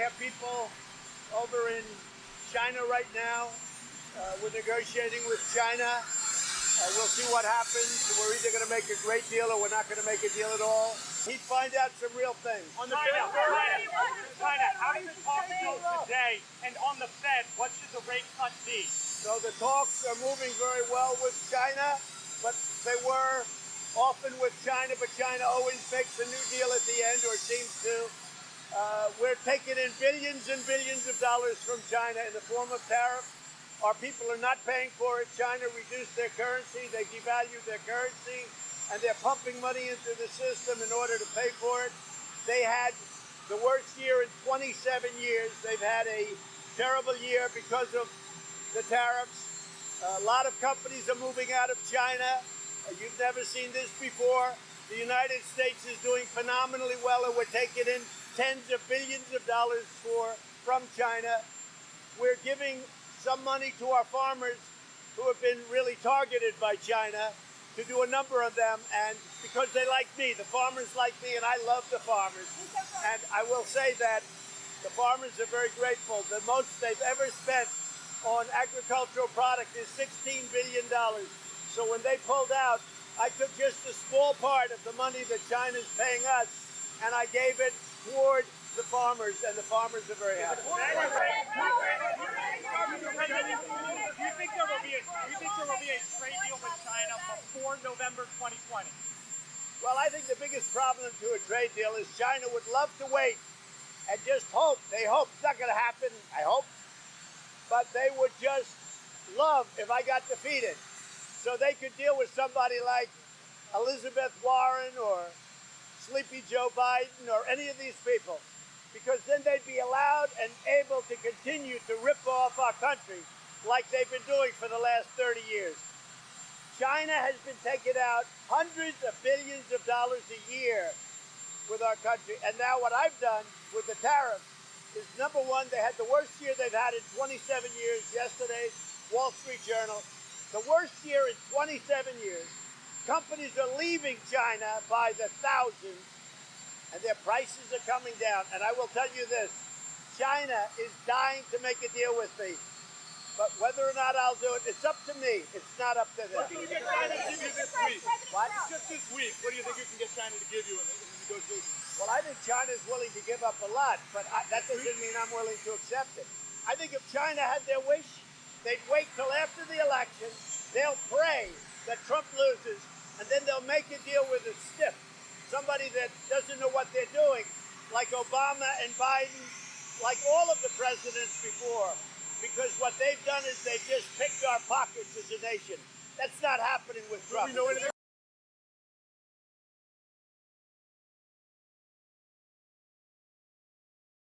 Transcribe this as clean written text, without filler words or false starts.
have people over in China right now. We're negotiating with China. We'll see what happens. We're either going to make a great deal or we're not going to make a deal at all. He'd find out some real things. On the China, how does the talk go today? And on the Fed, what should the rate cut be? So the talks are moving very well with China, but they were often with China, but China always makes a new deal at the end, or seems to. We're taking in billions and billions of dollars from China in the form of tariffs. Our people are not paying for it. China reduced their currency, they devalued their currency, and they're pumping money into the system in order to pay for it. They had the worst year in 27 years. They've had a terrible year because of the tariffs. A lot of companies are moving out of China. You've never seen this before. The United States is doing phenomenally well, and we're taking in tens of billions of dollars from China. We're giving some money to our farmers who have been really targeted by China, to do a number of them, and because they like me, the farmers like me, and I love the farmers. And I will say that the farmers are very grateful. The most they've ever spent on agricultural product is $16 billion. So when they pulled out, I took just a small part of the money that China's paying us, and I gave it toward the farmers, and the farmers are very happy. Do you think there will be a trade deal with China before November 2020? Well, I think the biggest problem to a trade deal is China would love to wait and just hope. They hope. It's not going to happen, I hope. But they would just love if I got defeated. So they could deal with somebody like Elizabeth Warren or Sleepy Joe Biden or any of these people, because then they'd be allowed and able to continue to rip off our country like they've been doing for the last 30 years. China has been taking out hundreds of billions of dollars a year with our country. And now what I've done with the tariffs is, number one, they had the worst year they've had in 27 years. Yesterday's Wall Street Journal, the worst year in 27 years. Companies are leaving China by the thousands, and their prices are coming down. And I will tell you this, China is dying to make a deal with me. But whether or not I'll do it, it's up to me. It's not up to them. What can you get China to give you this week? What? Just this week, what do you think you can get China to give you in the negotiations? Well, I think China's willing to give up a lot, but that doesn't mean I'm willing to accept it. I think if China had their wish, they'd wait till after the election, they'll pray that Trump loses, and then they'll make a deal with a stiff, somebody that doesn't know what they're doing, like Obama and Biden, like all of the presidents before, because what they've done is they've just picked our pockets as a nation. That's not happening with Trump.